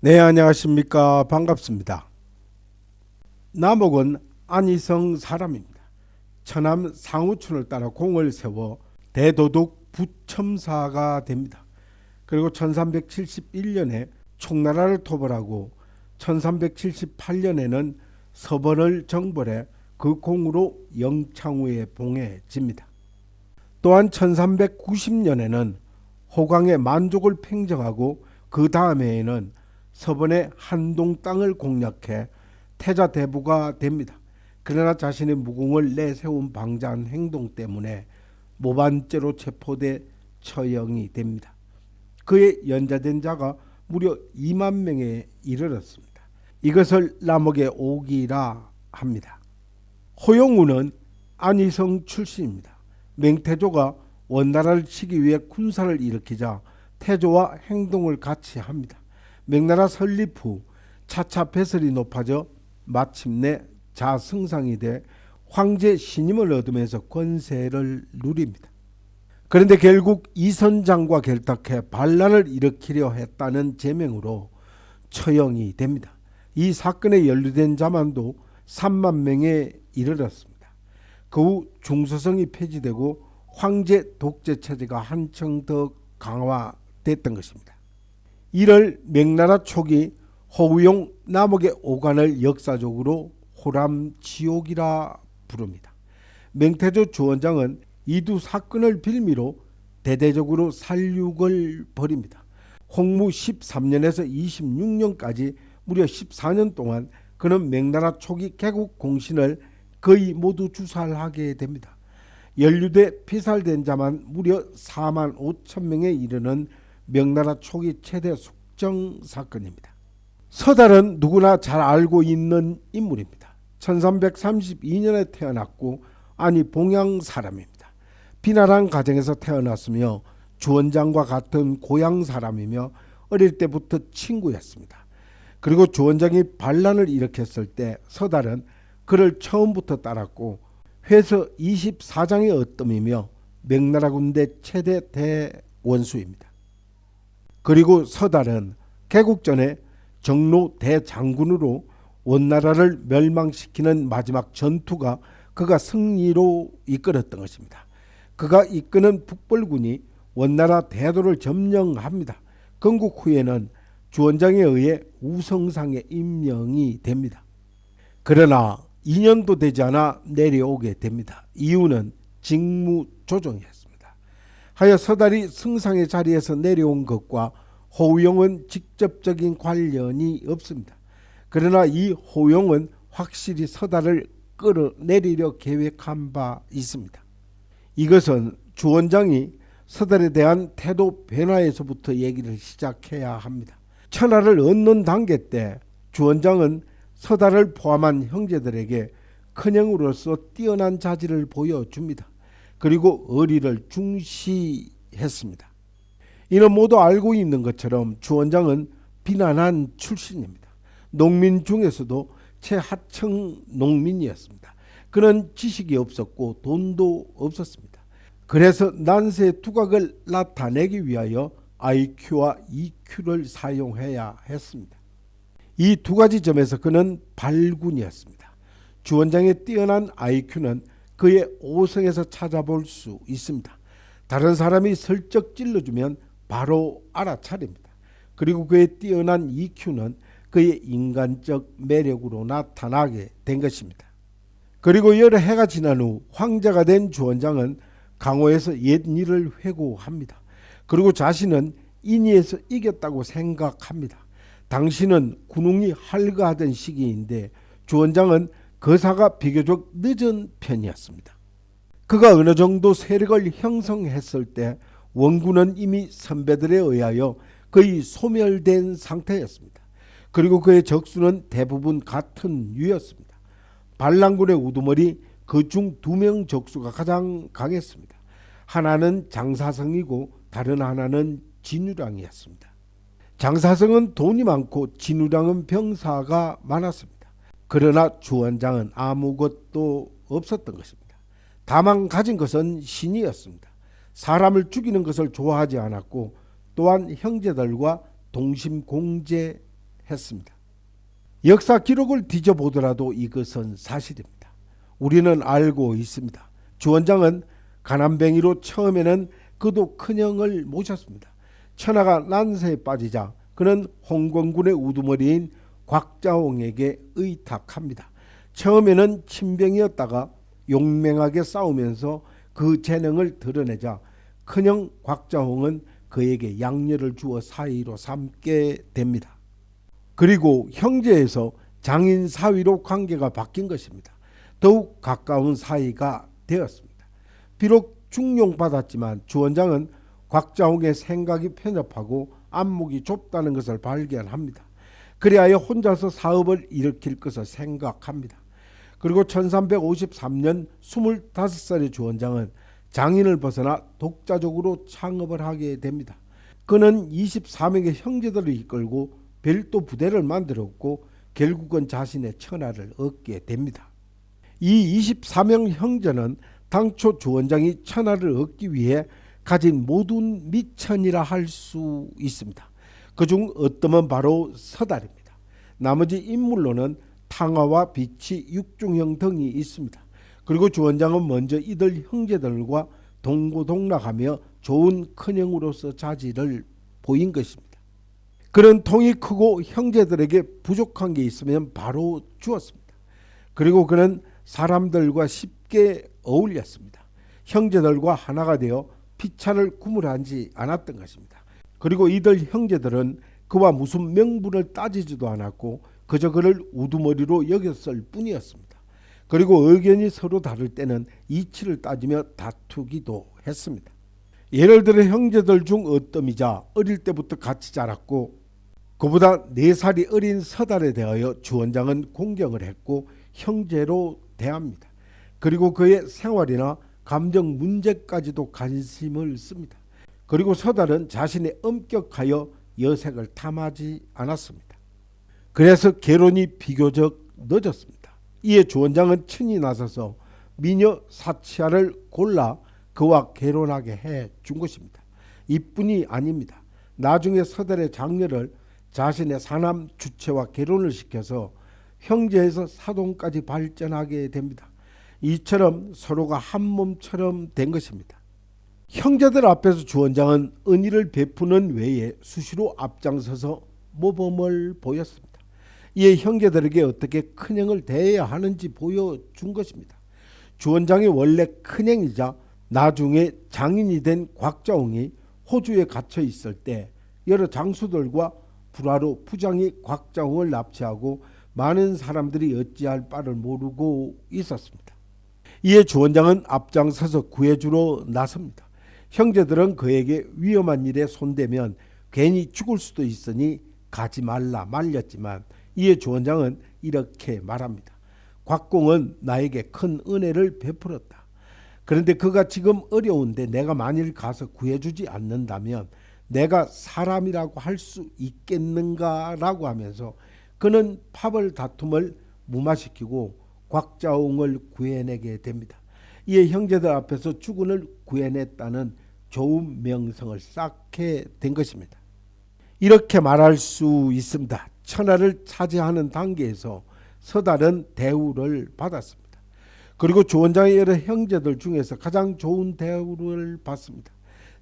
네, 안녕하십니까. 반갑습니다. 남옥은 안희성 사람입니다. 천암 상우천을 따라 공을 세워 대도독 부첨사가 됩니다. 그리고 1371년에 총나라를 토벌하고 1378년에는 서번을 정벌해 그 공으로 영창후에 봉해집니다. 또한 1390년에는 호강의 만족을 팽정하고 그 다음 해에는 서번의 한동 땅을 공략해 태자대부가 됩니다. 그러나 자신의 무공을 내세운 방자한 행동 때문에 모반죄로 체포돼 처형이 됩니다. 그의 연좌된 자가 무려 2만 명에 이르렀습니다. 이것을 남옥의 오기라 합니다. 호용우는 안희성 출신입니다. 맹태조가 원나라를 치기 위해 군사를 일으키자 태조와 행동을 같이 합니다. 명나라 설립 후 차차 배설이 높아져 마침내 자승상이 돼 황제 신임을 얻으면서 권세를 누립니다. 그런데 결국 이선장과 결탁해 반란을 일으키려 했다는 제명으로 처형이 됩니다. 이 사건에 연루된 자만도 3만 명에 이르렀습니다. 그 후 중서성이 폐지되고 황제 독재 체제가 한층 더 강화됐던 것입니다. 이를 명나라 초기 호우용 남옥의 오간을 역사적으로 호람지옥이라 부릅니다. 맹태조 주원장은 이 두 사건을 빌미로 대대적으로 살육을 벌입니다. 홍무 13년에서 26년까지 무려 14년 동안 그는 명나라 초기 개국 공신을 거의 모두 주살하게 됩니다. 연루돼 피살된 자만 무려 4만 5천 명에 이르는 명나라 초기 최대 숙정 사건입니다. 서달은 누구나 잘 알고 있는 인물입니다. 1332년에 태어났고 아니 봉양 사람입니다. 비나란 가정에서 태어났으며 주원장과 같은 고향 사람이며 어릴 때부터 친구였습니다. 그리고 주원장이 반란을 일으켰을 때 서달은 그를 처음부터 따랐고 회서 24장의 어뜸이며 명나라 군대 최대 대원수입니다. 그리고 서달은 개국 전에 정로 대장군으로 원나라를 멸망시키는 마지막 전투가 그가 승리로 이끌었던 것입니다. 그가 이끄는 북벌군이 원나라 대도를 점령합니다. 건국 후에는 주원장에 의해 우성상에 임명이 됩니다. 그러나 2년도 되지 않아 내려오게 됩니다. 이유는 직무조정이었습니다. 하여 서달이 승상의 자리에서 내려온 것과 호용은 직접적인 관련이 없습니다. 그러나 이 호용은 확실히 서달을 끌어내리려 계획한 바 있습니다. 이것은 주원장이 서달에 대한 태도 변화에서부터 얘기를 시작해야 합니다. 천하를 얻는 단계 때 주원장은 서달을 포함한 형제들에게 큰형으로서 뛰어난 자질을 보여줍니다. 그리고 의리를 중시했습니다. 이는 모두 알고 있는 것처럼 주원장은 비난한 출신입니다. 농민 중에서도 최하층 농민이었습니다. 그는 지식이 없었고 돈도 없었습니다. 그래서 난세의 두각을 나타내기 위하여 IQ와 EQ를 사용해야 했습니다. 이 두 가지 점에서 그는 발군이었습니다. 주원장의 뛰어난 IQ는 그의 오성에서 찾아볼 수 있습니다. 다른 사람이 슬쩍 찔러주면 바로 알아차립니다. 그리고 그의 뛰어난 EQ는 그의 인간적 매력으로 나타나게 된 것입니다. 그리고 여러 해가 지난 후 황제가 된 주원장은 강호에서 옛 일을 회고합니다. 그리고 자신은 인의에서 이겼다고 생각합니다. 당시는 군웅이 활거하던 시기인데 주원장은 거사가 비교적 늦은 편이었습니다. 그가 어느 정도 세력을 형성했을 때 원군은 이미 선배들에 의하여 거의 소멸된 상태였습니다. 그리고 그의 적수는 대부분 같은 유였습니다. 반란군의 우두머리 그 중 2명 적수가 가장 강했습니다. 하나는 장사성이고 다른 하나는 진유랑이었습니다. 장사성은 돈이 많고 진유랑은 병사가 많았습니다. 그러나 주원장은 아무것도 없었던 것입니다. 다만 가진 것은 신이었습니다. 사람을 죽이는 것을 좋아하지 않았고 또한 형제들과 동심공제했습니다. 했습니다. 역사 기록을 뒤져보더라도 이것은 사실입니다. 우리는 알고 있습니다. 주원장은 가난뱅이로 처음에는 그도 큰형을 모셨습니다. 천하가 난세에 빠지자 그는 홍건군의 우두머리인 곽자홍에게 의탁합니다. 처음에는 친병이었다가 용맹하게 싸우면서 그 재능을 드러내자 큰형 곽자홍은 그에게 양녀를 주어 사위로 삼게 됩니다. 그리고 형제에서 장인 사위로 관계가 바뀐 것입니다. 더욱 가까운 사이가 되었습니다. 비록 중용받았지만 주원장은 곽자홍의 생각이 편협하고 안목이 좁다는 것을 발견합니다. 그리하여 혼자서 사업을 일으킬 것을 생각합니다. 그리고 1353년 25살의 주원장은 장인을 벗어나 독자적으로 창업을 하게 됩니다. 그는 24명의 형제들을 이끌고 별도 부대를 만들었고 결국은 자신의 천하를 얻게 됩니다. 이 24명 형제는 당초 주원장이 천하를 얻기 위해 가진 모든 미천이라 할 수 있습니다. 그중 어떠면 바로 서달입니다. 나머지 인물로는 탕화와 비치, 육중형 등이 있습니다. 그리고 주원장은 먼저 이들 형제들과 동고동락하며 좋은 큰형으로서 자질을 보인 것입니다. 그는 통이 크고 형제들에게 부족한 게 있으면 바로 주었습니다. 그리고 그는 사람들과 쉽게 어울렸습니다. 형제들과 하나가 되어 피차를 구물하지 않았던 것입니다. 그리고 이들 형제들은 그와 무슨 명분을 따지지도 않았고 그저 그를 우두머리로 여겼을 뿐이었습니다. 그리고 의견이 서로 다를 때는 이치를 따지며 다투기도 했습니다. 예를 들어 형제들 중 어뜸이자 어릴 때부터 같이 자랐고 그보다 4살이 어린 서달에 대하여 주원장은 공경을 했고 형제로 대합니다. 그리고 그의 생활이나 감정 문제까지도 관심을 씁니다. 그리고 서달은 자신의 엄격하여 여색을 탐하지 않았습니다. 그래서 결혼이 비교적 늦었습니다. 이에 주원장은 친히 나서서 미녀 사치아를 골라 그와 결혼하게 해준 것입니다. 이뿐이 아닙니다. 나중에 서달의 장녀를 자신의 사남 주체와 결혼을 시켜서 형제에서 사돈까지 발전하게 됩니다. 이처럼 서로가 한 몸처럼 된 것입니다. 형제들 앞에서 주원장은 은희를 베푸는 외에 수시로 앞장서서 모범을 보였습니다. 이에 형제들에게 어떻게 큰형을 대해야 하는지 보여준 것입니다. 주원장이 원래 큰형이자 나중에 장인이 된 곽자홍이 호주에 갇혀 있을 때 여러 장수들과 불화로 부장이 곽자홍을 납치하고 많은 사람들이 어찌할 바를 모르고 있었습니다. 이에 주원장은 앞장서서 구해주러 나섭니다. 형제들은 그에게 위험한 일에 손대면 괜히 죽을 수도 있으니 가지 말라 말렸지만 이에 주원장은 이렇게 말합니다. 곽공은 나에게 큰 은혜를 베풀었다. 그런데 그가 지금 어려운데 내가 만일 가서 구해주지 않는다면 내가 사람이라고 할 수 있겠는가라고 하면서 그는 파벌 다툼을 무마시키고 곽자홍을 구해내게 됩니다. 이에 형제들 앞에서 주군을 구해냈다는 좋은 명성을 쌓게 된 것입니다. 이렇게 말할 수 있습니다. 천하를 차지하는 단계에서 서달은 대우를 받았습니다. 그리고 주원장의 여러 형제들 중에서 가장 좋은 대우를 받습니다.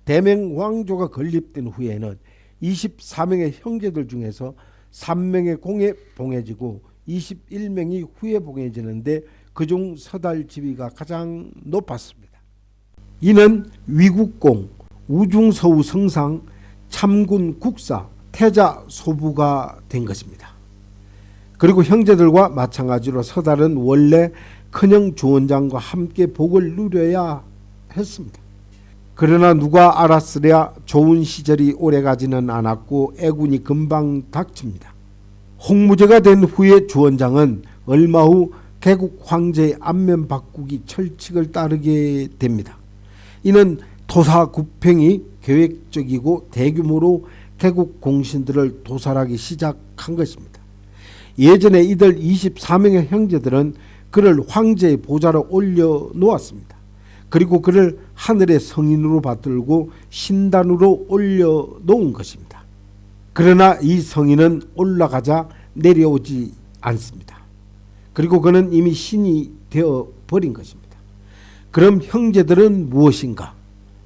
대명 왕조가 건립된 후에는 24명의 형제들 중에서 3명의 공에 봉해지고 21명이 후에 봉해지는데 그중 서달 지위가 가장 높았습니다. 이는 위국공, 우중서우 성상, 참군 국사, 태자 소부가 된 것입니다. 그리고 형제들과 마찬가지로 서달은 원래 큰형 주원장과 함께 복을 누려야 했습니다. 그러나 누가 알았으랴 좋은 시절이 오래가지는 않았고 애군이 금방 닥칩니다. 홍무제가 된 후에 주원장은 얼마 후 개국 황제의 안면 바꾸기 철칙을 따르게 됩니다. 이는 토사구팽이 계획적이고 대규모로 개국 공신들을 도살하기 시작한 것입니다. 예전에 이들 24명의 형제들은 그를 황제의 보좌로 올려놓았습니다. 그리고 그를 하늘의 성인으로 받들고 신단으로 올려놓은 것입니다. 그러나 이 성인은 올라가자 내려오지 않습니다. 그리고 그는 이미 신이 되어 버린 것입니다. 그럼 형제들은 무엇인가?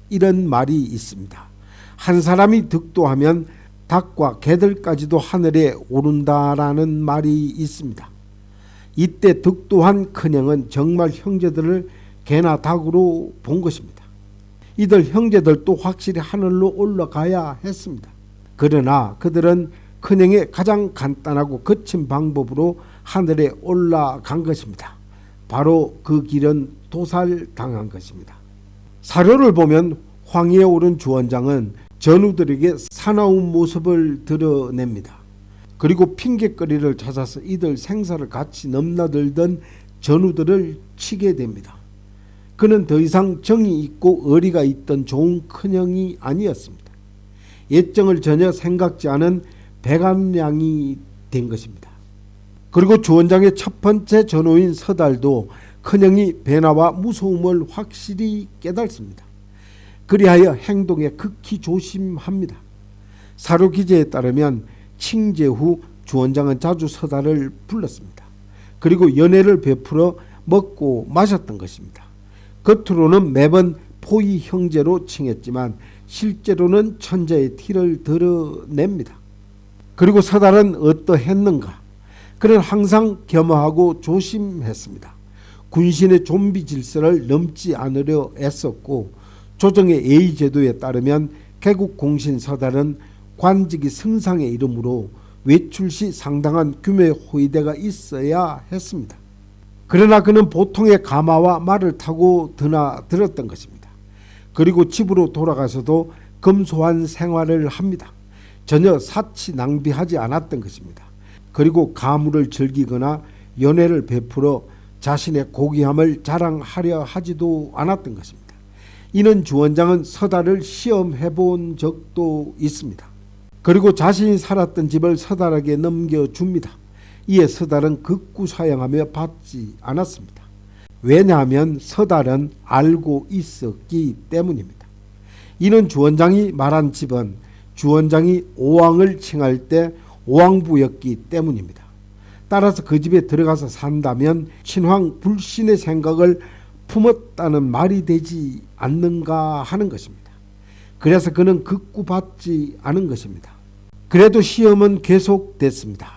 이런 말이 있습니다. 한 사람이 득도하면 닭과 개들까지도 하늘에 오른다라는 말이 있습니다. 이때 득도한 큰형은 정말 형제들을 개나 닭으로 본 것입니다. 이들 형제들도 확실히 하늘로 올라가야 했습니다. 그러나 그들은 큰형의 가장 간단하고 거친 방법으로 하늘에 올라간 것입니다. 바로 그 길은 도살당한 것입니다. 사료를 보면 황위에 오른 주원장은 전우들에게 사나운 모습을 드러냅니다. 그리고 핑곗거리를 찾아서 이들 생사를 같이 넘나들던 전우들을 치게 됩니다. 그는 더 이상 정이 있고 의리가 있던 좋은 큰형이 아니었습니다. 예정을 전혀 생각지 않은 백암량이 된 것입니다. 그리고 주원장의 첫 번째 전우인 서달도 큰형이 배나와 무서움을 확실히 깨닫습니다. 그리하여 행동에 극히 조심합니다. 사료 기재에 따르면 칭제 후 주원장은 자주 서달을 불렀습니다. 그리고 연애를 베풀어 먹고 마셨던 것입니다. 겉으로는 매번 포위 형제로 칭했지만 실제로는 천자의 티를 드러냅니다. 그리고 서달은 어떠했는가? 그는 항상 겸허하고 조심했습니다. 군신의 좀비 질서를 넘지 않으려 애썼고 조정의 예의 제도에 따르면 개국 공신 서달은 관직이 승상의 이름으로 외출 시 상당한 규모의 호위대가 있어야 했습니다. 그러나 그는 보통의 가마와 말을 타고 드나들었던 것입니다. 그리고 집으로 돌아가서도 검소한 생활을 합니다. 전혀 사치 낭비하지 않았던 것입니다. 그리고 가물을 즐기거나 연애를 베풀어 자신의 고귀함을 자랑하려 하지도 않았던 것입니다. 이는 주원장은 서달을 시험해 본 적도 있습니다. 그리고 자신이 살았던 집을 서달에게 넘겨줍니다. 이에 서달은 극구사양하며 받지 않았습니다. 왜냐하면 서달은 알고 있었기 때문입니다. 이는 주원장이 말한 집은 주원장이 오왕을 칭할 때 오왕부였기 때문입니다. 따라서 그 집에 들어가서 산다면 친황 불신의 생각을 품었다는 말이 되지 않는가 하는 것입니다. 그래서 그는 극구받지 않은 것입니다. 그래도 시험은 계속됐습니다.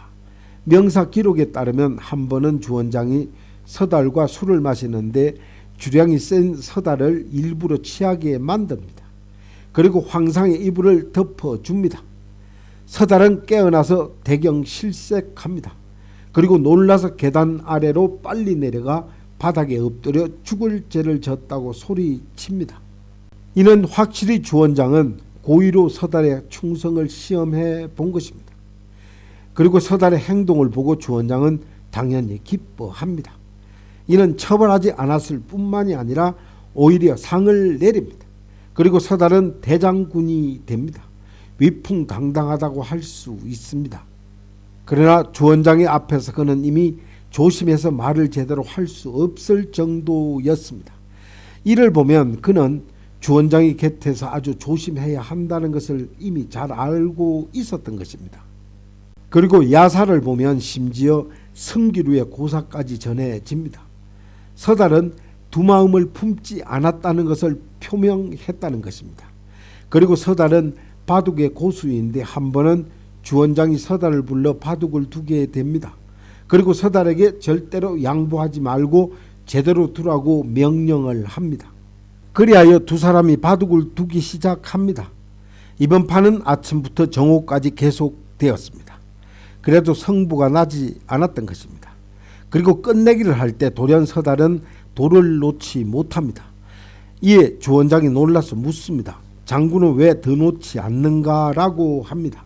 명사 기록에 따르면 한 번은 주원장이 서달과 술을 마시는데 주량이 센 서달을 일부러 취하게 만듭니다. 그리고 황상의 이불을 덮어줍니다. 서달은 깨어나서 대경실색합니다. 그리고 놀라서 계단 아래로 빨리 내려가 바닥에 엎드려 죽을 죄를 졌다고 소리칩니다. 이는 확실히 주원장은 고의로 서달의 충성을 시험해 본 것입니다. 그리고 서달의 행동을 보고 주원장은 당연히 기뻐합니다. 이는 처벌하지 않았을 뿐만이 아니라 오히려 상을 내립니다. 그리고 서달은 대장군이 됩니다. 위풍당당하다고 할 수 있습니다. 그러나 주원장의 앞에서 그는 이미 조심해서 말을 제대로 할 수 없을 정도였습니다. 이를 보면 그는 주원장이 곁에서 아주 조심해야 한다는 것을 이미 잘 알고 있었던 것입니다. 그리고 야사를 보면 심지어 승기루의 고사까지 전해집니다. 서달은 두 마음을 품지 않았다는 것을 표명했다는 것입니다. 그리고 서달은 바둑의 고수인데 한 번은 주원장이 서달을 불러 바둑을 두게 됩니다. 그리고 서달에게 절대로 양보하지 말고 제대로 두라고 명령을 합니다. 그리하여 두 사람이 바둑을 두기 시작합니다. 이번 판은 아침부터 정오까지 계속되었습니다. 그래도 승부가 나지 않았던 것입니다. 그리고 끝내기를 할 때 돌연 서달은 돌을 놓지 못합니다. 이에 주원장이 놀라서 묻습니다. 장군은 왜 더 놓지 않는가라고 합니다.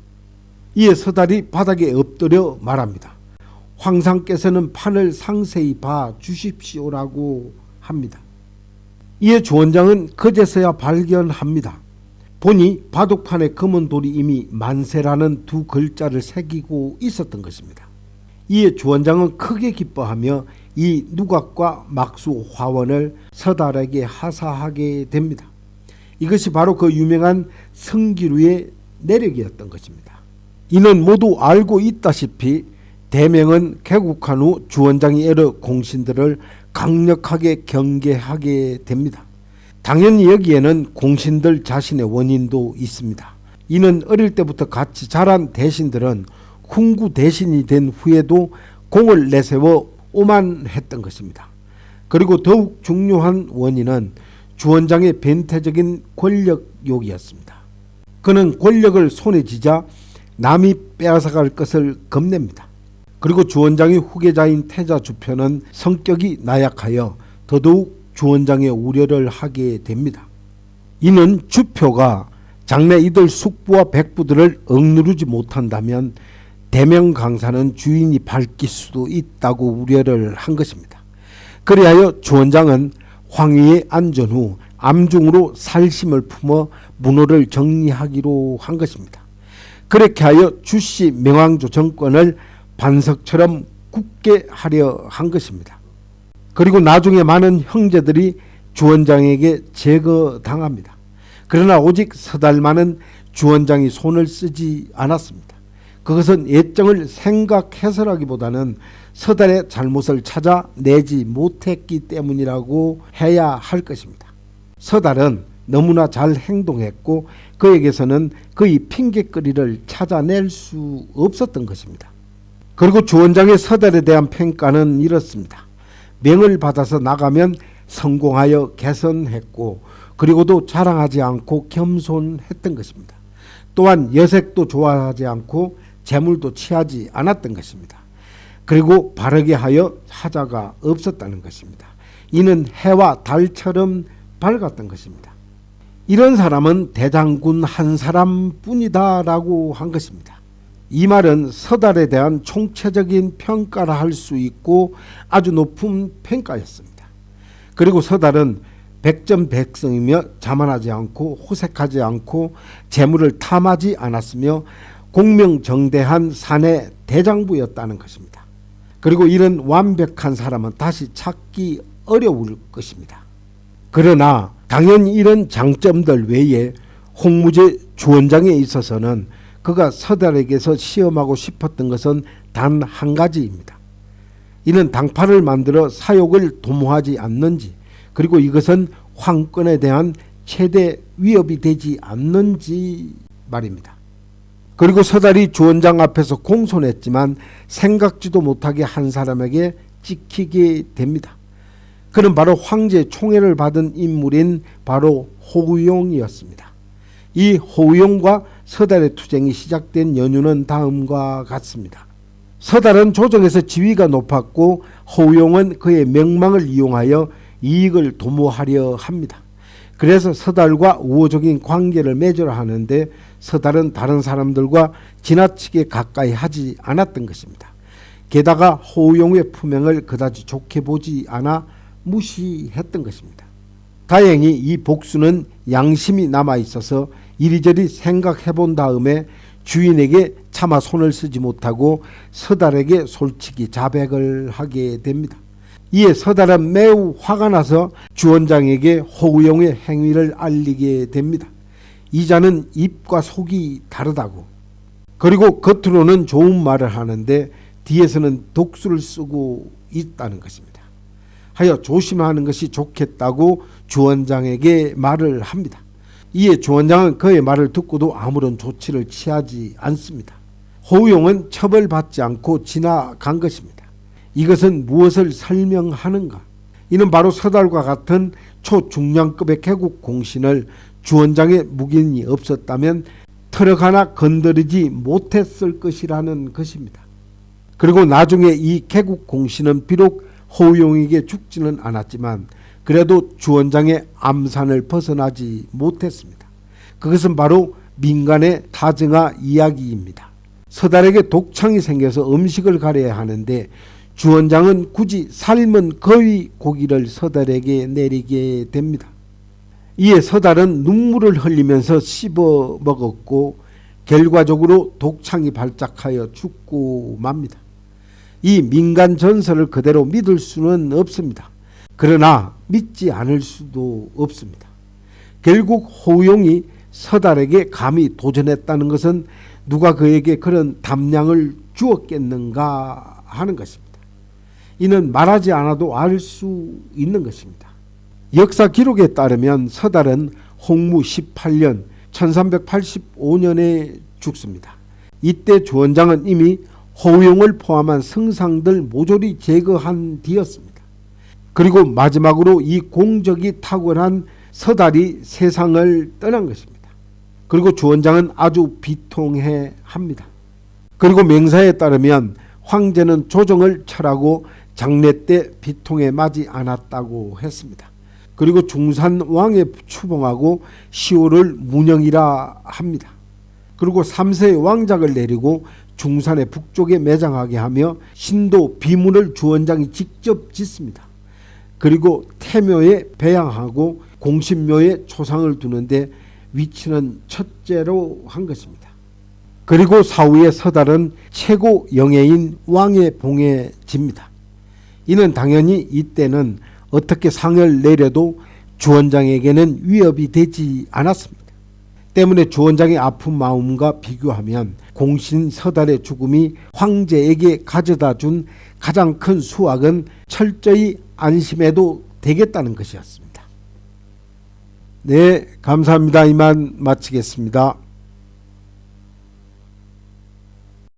이에 서달이 바닥에 엎드려 말합니다. 황상께서는 판을 상세히 봐 주십시오라고 합니다. 이에 주원장은 그제서야 발견합니다. 보니 바둑판에 검은 돌이 이미 만세라는 두 글자를 새기고 있었던 것입니다. 이에 주원장은 크게 기뻐하며 이 누각과 막수 화원을 서달에게 하사하게 됩니다. 이것이 바로 그 유명한 승기루의 내력이었던 것입니다. 이는 모두 알고 있다시피 대명은 개국한 후 주원장이 여러 공신들을 강력하게 경계하게 됩니다. 당연히 여기에는 공신들 자신의 원인도 있습니다. 이는 어릴 때부터 같이 자란 대신들은 훈구 대신이 된 후에도 공을 내세워 오만했던 것입니다. 그리고 더욱 중요한 원인은 주원장의 변태적인 권력욕이었습니다. 그는 권력을 손에 쥐자 남이 빼앗아갈 것을 겁냅니다. 그리고 주원장의 후계자인 태자 주편은 성격이 나약하여 더더욱 주원장의 우려를 하게 됩니다. 이는 주표가 장래 이들 숙부와 백부들을 억누르지 못한다면 대명 강사는 주인이 밝힐 수도 있다고 우려를 한 것입니다. 그리하여 주원장은 황위에 안전 후 암중으로 살심을 품어 문호를 정리하기로 한 것입니다. 그렇게 하여 주씨 명왕조 정권을 반석처럼 굳게 하려 한 것입니다. 그리고 나중에 많은 형제들이 주원장에게 제거당합니다. 그러나 오직 서달만은 주원장이 손을 쓰지 않았습니다. 그것은 예정을 생각해서라기보다는 서달의 잘못을 찾아 내지 못했기 때문이라고 해야 할 것입니다. 서달은 너무나 잘 행동했고 그에게서는 그의 핑계거리를 찾아낼 수 없었던 것입니다. 그리고 주원장의 서달에 대한 평가는 이렇습니다. 명을 받아서 나가면 성공하여 개선했고 그리고도 자랑하지 않고 겸손했던 것입니다. 또한 여색도 좋아하지 않고 재물도 취하지 않았던 것입니다. 그리고 바르게 하여 하자가 없었다는 것입니다. 이는 해와 달처럼 밝았던 것입니다. 이런 사람은 대장군 한 사람뿐이다 라고 한 것입니다. 이 말은 서달에 대한 총체적인 평가라 할 수 있고 아주 높은 평가였습니다. 그리고 서달은 백전백승이며 자만하지 않고 호색하지 않고 재물을 탐하지 않았으며 공명정대한 사내 대장부였다는 것입니다. 그리고 이런 완벽한 사람은 다시 찾기 어려울 것입니다. 그러나 당연히 이런 장점들 외에 홍무제 주원장에 있어서는 그가 서달에게서 시험하고 싶었던 것은 단 한 가지입니다. 이는 당파를 만들어 사욕을 도모하지 않는지, 그리고 이것은 황권에 대한 최대 위협이 되지 않는지 말입니다. 그리고 서달이 주원장 앞에서 공손했지만 생각지도 못하게 한 사람에게 찍히게 됩니다. 그는 바로 황제 총애를 받은 인물인 바로 호우용이었습니다. 이 호우용과 서달의 투쟁이 시작된 연유는 다음과 같습니다. 서달은 조정에서 지위가 높았고 호우용은 그의 명망을 이용하여 이익을 도모하려 합니다. 그래서 서달과 우호적인 관계를 맺으려 하는데 서달은 다른 사람들과 지나치게 가까이 하지 않았던 것입니다. 게다가 호우용의 품행을 그다지 좋게 보지 않아 무시했던 것입니다. 다행히 이 복수는 양심이 남아있어서 이리저리 생각해본 다음에 주인에게 차마 손을 쓰지 못하고 서달에게 솔직히 자백을 하게 됩니다. 이에 서달은 매우 화가 나서 주원장에게 호우용의 행위를 알리게 됩니다. 이자는 입과 속이 다르다고, 그리고 겉으로는 좋은 말을 하는데 뒤에서는 독수를 쓰고 있다는 것입니다. 하여 조심하는 것이 좋겠다고 주원장에게 말을 합니다. 이에 주원장은 그의 말을 듣고도 아무런 조치를 취하지 않습니다. 호우용은 처벌받지 않고 지나간 것입니다. 이것은 무엇을 설명하는가? 이는 바로 서달과 같은 초중량급의 개국 공신을 주원장의 묵인이 없었다면 트럭 하나 건드리지 못했을 것이라는 것입니다. 그리고 나중에 이 개국 공신은 비록 호우용에게 죽지는 않았지만 그래도 주원장의 암산을 벗어나지 못했습니다. 그것은 바로 민간의 타정아 이야기입니다. 서달에게 독창이 생겨서 음식을 가려야 하는데 주원장은 굳이 삶은 거위 고기를 서달에게 내리게 됩니다. 이에 서달은 눈물을 흘리면서 씹어 먹었고 결과적으로 독창이 발작하여 죽고 맙니다. 이 민간 전설을 그대로 믿을 수는 없습니다. 그러나 믿지 않을 수도 없습니다. 결국 호우용이 서달에게 감히 도전했다는 것은 누가 그에게 그런 담량을 주었겠는가 하는 것입니다. 이는 말하지 않아도 알 수 있는 것입니다. 역사 기록에 따르면 서달은 홍무 18년 1385년에 죽습니다. 이때 주원장은 이미 호용을 포함한 성상들 모조리 제거한 뒤였습니다. 그리고 마지막으로 이 공적이 탁월한 서달이 세상을 떠난 것입니다. 그리고 주원장은 아주 비통해 합니다. 그리고 맹사에 따르면 황제는 조정을 철하고 장례 때 비통에 맞지 않았다고 했습니다. 그리고 중산왕에 추봉하고 시호를 문영이라 합니다. 그리고 3세의 왕작을 내리고 중산의 북쪽에 매장하게 하며 신도 비문을 주원장이 직접 짓습니다. 그리고 태묘에 배양하고 공신묘에 초상을 두는데 위치는 첫째로 한 것입니다. 그리고 사후에 서달은 최고 영예인 왕의 봉에 집니다. 이는 당연히 이때는 어떻게 상을 내려도 주원장에게는 위협이 되지 않았습니다. 때문에 주원장의 아픈 마음과 비교하면 공신 서달의 죽음이 황제에게 가져다 준 가장 큰 수확은 철저히 안심해도 되겠다는 것이었습니다. 네, 감사합니다. 이만 마치겠습니다.